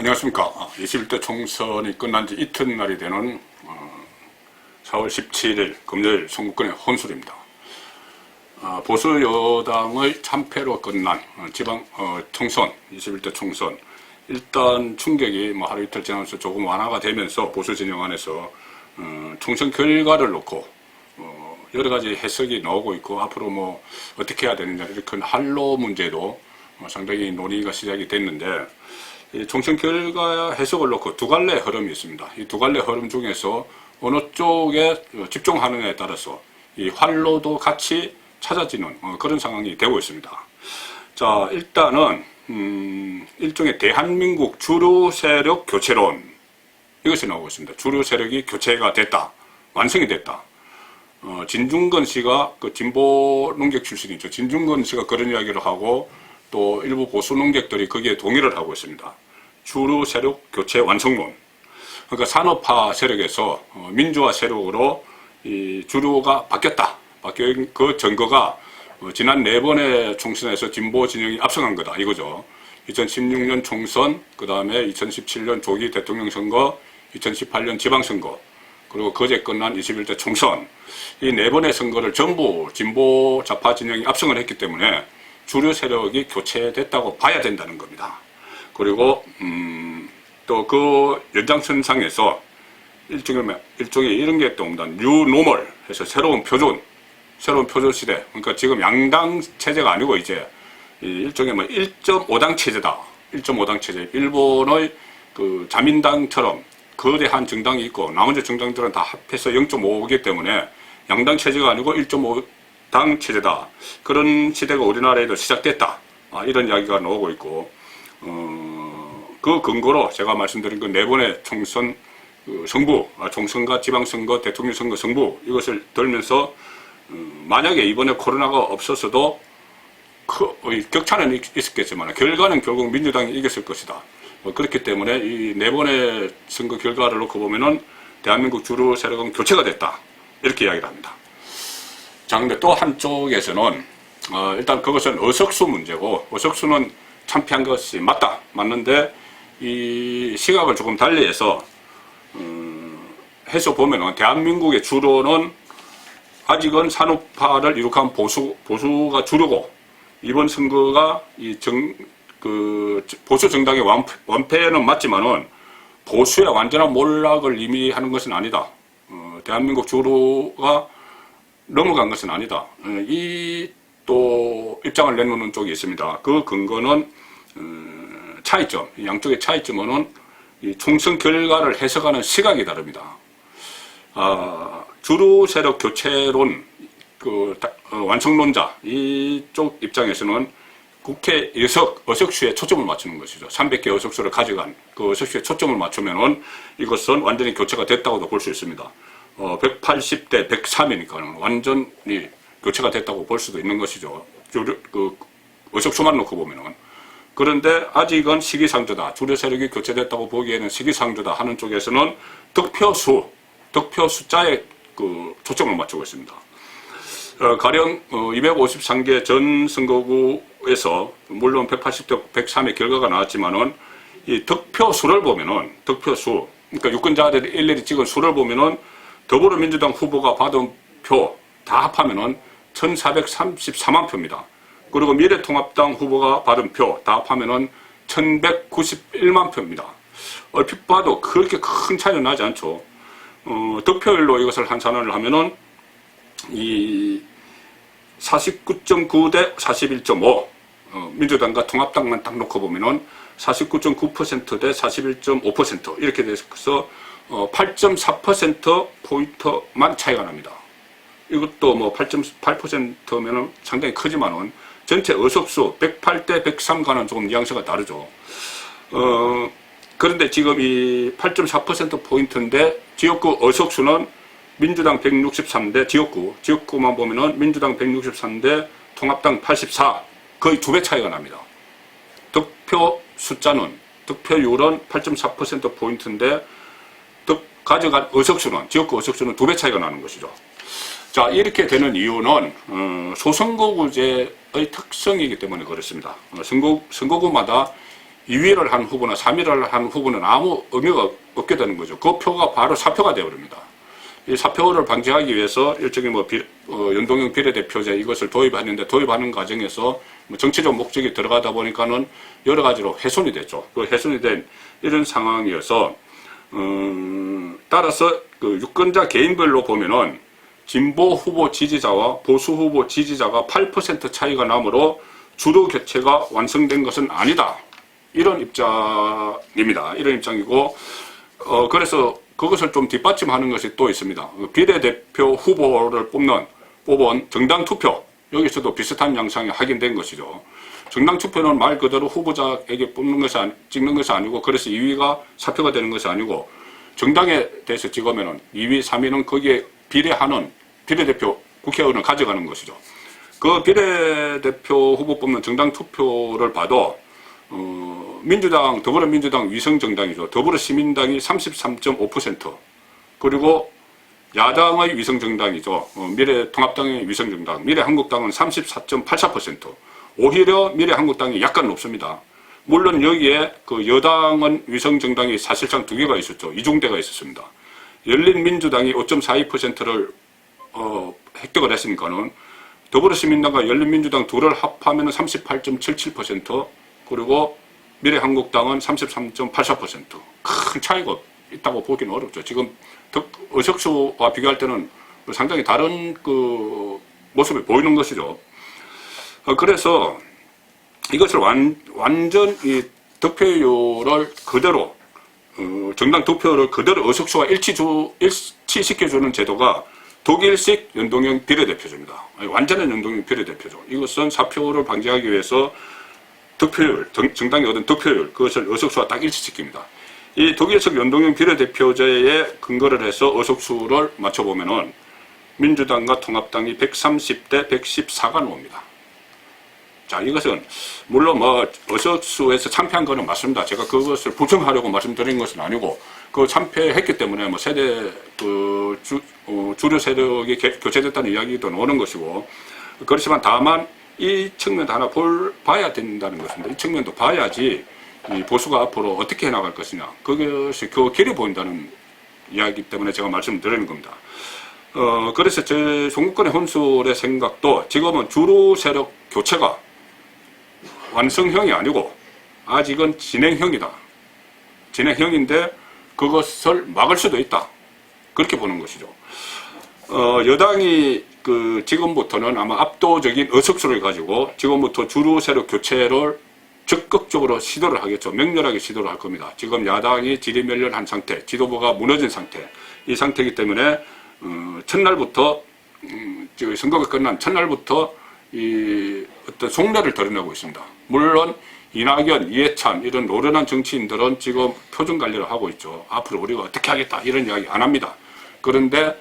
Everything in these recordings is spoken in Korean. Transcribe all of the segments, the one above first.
안녕하십니까. 21대 총선이 끝난 지 이튿날이 되는 4월 17일 금요일 선거권의 혼술입니다. 보수 여당의 참패로 끝난 지방 총선, 21대 총선, 일단 충격이 하루 이틀 지나면서 조금 완화가 되면서 보수 진영 안에서 총선 결과를 놓고 여러 가지 해석이 나오고 있고, 앞으로 어떻게 해야 되느냐, 이렇게 큰 한로 문제도 상당히 논의가 시작이 됐는데, 이 총선 결과 해석을 놓고 두 갈래 흐름이 있습니다. 이 두 갈래 흐름 중에서 어느 쪽에 집중하느냐에 따라서 이 활로도 같이 찾아지는 그런 상황이 되고 있습니다. 자, 일단은 일종의 대한민국 주류 세력 교체론, 이것이 나오고 있습니다. 주류 세력이 교체가 됐다, 완성이 됐다. 진중권 씨가 그 진보 농객 출신이죠. 진중권 씨가 그런 이야기를 하고, 또 일부 보수 농객들이 거기에 동의를 하고 있습니다. 주류 세력 교체 완성론. 그러니까 산업화 세력에서 민주화 세력으로 이 주류가 바뀌었다. 바뀐 그 증거가 지난 4번의 총선에서 진보 진영이 앞서간 거다, 이거죠. 2016년 총선, 그 다음에 2017년 조기 대통령 선거, 2018년 지방선거, 그리고 그제 끝난 21대 총선. 이 4번의 선거를 전부 진보 좌파 진영이 압승을 했기 때문에 주류 세력이 교체됐다고 봐야 된다는 겁니다. 그리고 또 그 연장선상에서 일종의 이런 게 또 옵니다. 뉴노멀 해서 새로운 표준 시대. 그러니까 지금 양당 체제가 아니고 이제 일종의 1.5당 체제다. 1.5당 체제. 일본의 그 자민당처럼 거대한 정당이 있고 나머지 정당들은 다 합해서 0.5이기 때문에 양당 체제가 아니고 1.5당 체제다. 그런 시대가 우리나라에도 시작됐다. 이런 이야기가 나오고 있고, 그 근거로 제가 말씀드린 그 4번의 총선 승부, 총선과 지방선거, 대통령 선거 승부, 이것을 들면서 만약에 이번에 코로나가 없었어도 격차는 있었겠지만 결과는 결국 민주당이 이겼을 것이다. 그렇기 때문에 이 4번의 선거 결과를 놓고 보면은 대한민국 주류 세력은 교체가 됐다, 이렇게 이야기를 합니다. 자, 근데 또 한쪽에서는 일단 그것은 의석수 문제고, 의석수는 참패한 것이 맞는데 이 시각을 조금 달리해서 해서 보면은 대한민국의 주로는 아직은 산업화를 이룩한 보수가 주류고, 이번 선거가 보수 정당의 완패는 맞지만은 보수의 완전한 몰락을 의미하는 것은 아니다. 대한민국 주류가 넘어간 것은 아니다. 이 또 입장을 내놓는 쪽이 있습니다. 그 근거는 차이점, 양쪽의 차이점은 이 총선 결과를 해석하는 시각이 다릅니다. 주류 세력 교체론 완성론자 이쪽 입장에서는 국회 의석수에 초점을 맞추는 것이죠. 300개 의석수를 가져간 그 의석수에 초점을 맞추면은 이것은 완전히 교체가 됐다고도 볼 수 있습니다. 180대 103이니까 완전히 교체가 됐다고 볼 수도 있는 것이죠. 의석수만 놓고 보면은. 그런데 아직은 시기상조다. 주류 세력이 교체됐다고 보기에는 시기상조다 하는 쪽에서는 득표 숫자에 초점을 맞추고 있습니다. 가령 253개 전 선거구에서 물론 180대 103의 결과가 나왔지만은 이 득표수를 보면은 그러니까 유권자들이 일일이 찍은 수를 보면은 더불어민주당 후보가 받은 표 다 합하면은 1434만 표입니다. 그리고 미래통합당 후보가 받은 표 다 합하면은 1191만 표입니다. 얼핏 봐도 그렇게 큰 차이는 나지 않죠. 득표율로 이것을 환산을 하면은 이 49.9 대 41.5, 민주당과 통합당만 딱 놓고 보면은 49.9% 대 41.5% 이렇게 돼서 8.4% 포인트만 차이가 납니다. 이것도 8.8%면은 상당히 크지만은 전체 의석수 108대 103과는 조금 뉘앙스가 다르죠. 그런데 지금 이 8.4% 포인트인데 지역구 의석수는 민주당 163대 지역구만 보면은 민주당 163대 통합당 84, 거의 2배 차이가 납니다. 득표율은 8.4% 포인트인데 가져간 지역구 의석수는 2배 차이가 나는 것이죠. 자, 이렇게 되는 이유는 소선거구제의 특성이기 때문에 그렇습니다. 선거구마다 2위를 한 후보나 3위를 한 후보는 아무 의미가 없게 되는 거죠. 그 표가 바로 사표가 되어버립니다. 이 사표를 방지하기 위해서 일종의 연동형 비례대표제 이것을 도입하는데 도입하는 과정에서 정치적 목적이 들어가다 보니까는 여러 가지로 훼손이 됐죠. 그 훼손이 된 이런 상황이어서 따라서 그 유권자 개인별로 보면은 진보 후보 지지자와 보수 후보 지지자가 8% 차이가 나므로 주도 교체가 완성된 것은 아니다. 이런 입장입니다. 이런 입장이고, 그래서 그것을 좀 뒷받침하는 것이 또 있습니다. 비례대표 후보를 뽑은 정당 투표, 여기서도 비슷한 양상이 확인된 것이죠. 정당 투표는 말 그대로 후보자에게 찍는 것이 아니고, 그래서 2위가 사표가 되는 것이 아니고, 정당에 대해서 찍으면은 2위, 3위는 거기에 비례하는 비례대표 국회의원을 가져가는 것이죠. 그 비례대표 후보 뽑는 정당 투표를 봐도 민주당, 더불어민주당 위성정당이죠. 더불어시민당이 33.5%, 그리고 야당의 위성정당이죠. 미래통합당의 위성정당, 미래한국당은 34.84%. 오히려 미래한국당이 약간 높습니다. 물론 여기에 그 여당은 위성정당이 사실상 2개가 있었죠. 이중대가 있었습니다. 열린민주당이 5.42%를 획득을 했으니까는 더불어시민당과 열린민주당 둘을 합하면 38.77%, 그리고 미래한국당은 33.84%. 큰 차이가 있다고 보기는 어렵죠. 지금 의석수와 비교할 때는 상당히 다른 그 모습이 보이는 것이죠. 그래서 이것을 완전 이 득표율을 그대로 정당 투표를 그대로 의석수와 일치시켜주는 제도가 독일식 연동형 비례대표제입니다. 완전한 연동형 비례대표죠. 이것은 사표를 방지하기 위해서 득표율, 정당이 얻은 득표율, 그것을 의석수와 딱 일치시킵니다. 이 독일식 연동형 비례대표제에 근거를 해서 의석수를 맞춰보면은 민주당과 통합당이 130대 114가 나옵니다. 자, 이것은 물론 의석수에서 참패한 거는 맞습니다. 제가 그것을 부정하려고 말씀드린 것은 아니고, 그 참패했기 때문에 세대 주류 세력이 교체됐다는 이야기도 나오는 것이고, 그렇지만 다만 이 측면도 하나 봐야 된다는 것입니다. 이 측면도 봐야지 이 보수가 앞으로 어떻게 해나갈 것이냐, 그것이 그 길이 보인다는 이야기 때문에 제가 말씀드리는 겁니다. 그래서 제 종국권의 혼술의 생각도 지금은 주류 세력 교체가 완성형이 아니고 아직은 진행형이다. 진행형인데 그것을 막을 수도 있다. 그렇게 보는 것이죠. 여당이 지금부터는 아마 압도적인 의석수를 가지고 지금부터 주류 세력 교체를 적극적으로 시도를 하겠죠. 명렬하게 시도를 할 겁니다. 지금 야당이 지리멸렬한 상태, 지도부가 무너진 상태, 이 상태이기 때문에 첫날부터 선거가 끝난 첫날부터 이 어떤 속내를 드러내고 있습니다. 물론 이낙연, 이해찬 이런 노련한 정치인들은 지금 표정 관리를 하고 있죠. 앞으로 우리가 어떻게 하겠다 이런 이야기 안 합니다. 그런데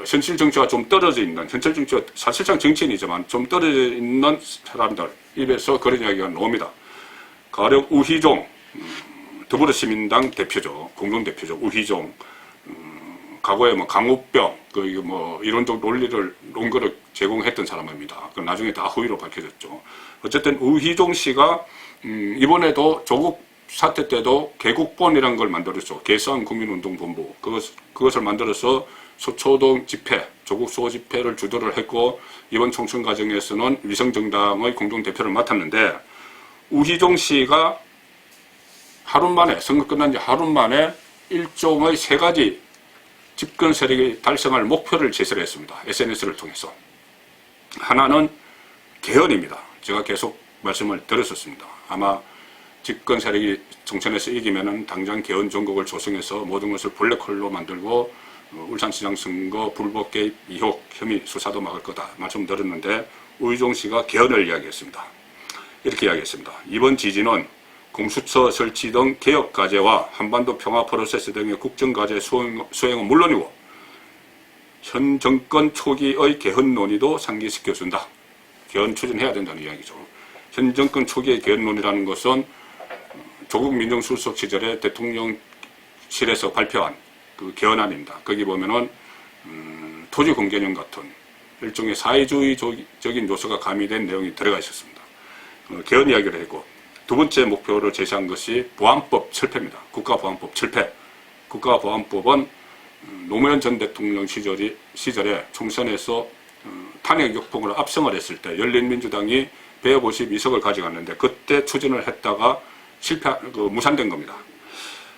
현실 정치가 좀 떨어져 있는, 현실 정치가 사실상 정치인이지만 좀 떨어져 있는 사람들 입에서 그런 이야기가 나옵니다. 가령 우희종, 더불어시민당 대표죠. 공동대표죠. 우희종, 과거에 강우병, 이론적 논거를 제공했던 사람입니다. 그 나중에 다 허위로 밝혀졌죠. 어쨌든 우희종 씨가 이번에도 조국 사태 때도 개국본이라는 걸 만들었죠. 개성국민운동본부. 그것을 만들어서 소초동 집회, 조국 수호 집회를 주도를 했고, 이번 총선 과정에서는 위성정당의 공동대표를 맡았는데, 우희종 씨가 하루 만에, 선거 끝난 지 하루 만에 일종의 3가지 집권 세력이 달성할 목표를 제시를 했습니다. SNS를 통해서. 하나는 개헌입니다. 제가 계속 말씀을 드렸었습니다. 아마 집권 세력이 총선에서 이기면은 당장 개헌 정국을 조성해서 모든 것을 블랙홀로 만들고 울산시장 선거 불법 개입 의혹 혐의 수사도 막을 거다 말씀드렸는데, 우희종 씨가 개헌을 이야기했습니다. 이렇게 이야기했습니다. 이번 지지는 공수처 설치 등 개혁 과제와 한반도 평화 프로세스 등의 국정 과제 수행은 물론이고 현 정권 초기의 개헌 논의도 상기시켜준다. 개헌 추진해야 된다는 이야기죠. 현 정권 초기의 개헌 논의라는 것은 조국 민정수석 시절에 대통령실에서 발표한 그 개헌안입니다. 거기 보면은 토지공개념 같은 일종의 사회주의적인 요소가 가미된 내용이 들어가 있었습니다. 개헌 이야기를 했고, 두 번째 목표로 제시한 것이 보안법 철폐입니다. 국가보안법 철폐. 국가보안법은 노무현 전 대통령 시절에 총선에서 탄핵 역풍으로 압승을 했을 때 열린민주당이 152석을 가져갔는데 그때 추진을 했다가 무산된 겁니다.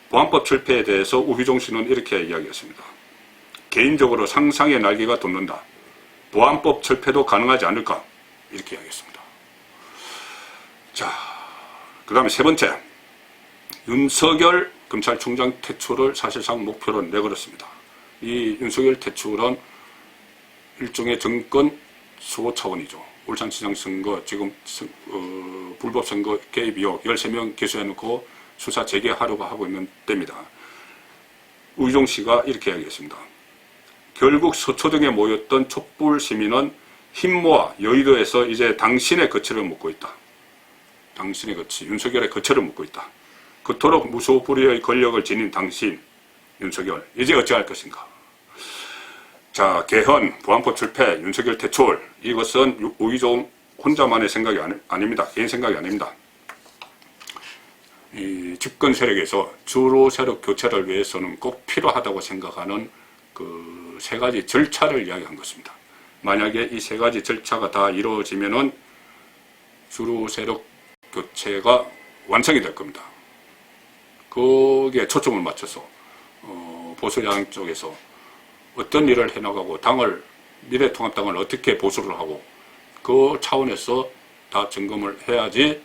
보안법 철폐에 대해서 우희종 씨는 이렇게 이야기했습니다. 개인적으로 상상의 날개가 돋는다. 보안법 철폐도 가능하지 않을까? 이렇게 이야기했습니다. 자, 그 다음에 세 번째, 윤석열 검찰총장 퇴출을 사실상 목표로 내걸었습니다. 이 윤석열 퇴출은 일종의 정권 수호 차원이죠. 울산시장 선거, 지금 불법 선거 개입 의혹 13명 기소해놓고 수사 재개하려고 하고 있는 때입니다. 우희종 씨가 이렇게 이야기했습니다. 결국 서초 등에 모였던 촛불 시민은 힘 모아 여의도에서 이제 당신의 거취를 묻고 있다. 당신의 거취, 윤석열의 거취를 묻고 있다. 그토록 무소불위의 권력을 지닌 당신, 윤석열, 이제 어찌할 것인가. 자, 개헌, 보안법 철폐, 윤석열 퇴출, 이것은 우희종 혼자만의 생각이 아닙니다. 개인 생각이 아닙니다. 이 집권 세력에서 주로 세력 교체를 위해서는 꼭 필요하다고 생각하는 그 세 가지 절차를 이야기한 것입니다. 만약에 이 세 가지 절차가 다 이루어지면은 주로 세력 교체가 완성이 될 겁니다. 거기에 초점을 맞춰서 보수야당 쪽에서 어떤 일을 해나가고 미래통합당을 어떻게 보수를 하고 그 차원에서 다 점검을 해야지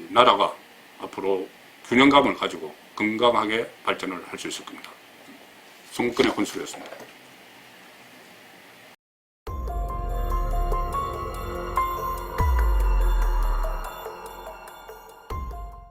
나라가 앞으로 균형감을 가지고 건강하게 발전을 할 수 있을 겁니다. 송국근의 혼술이었습니다.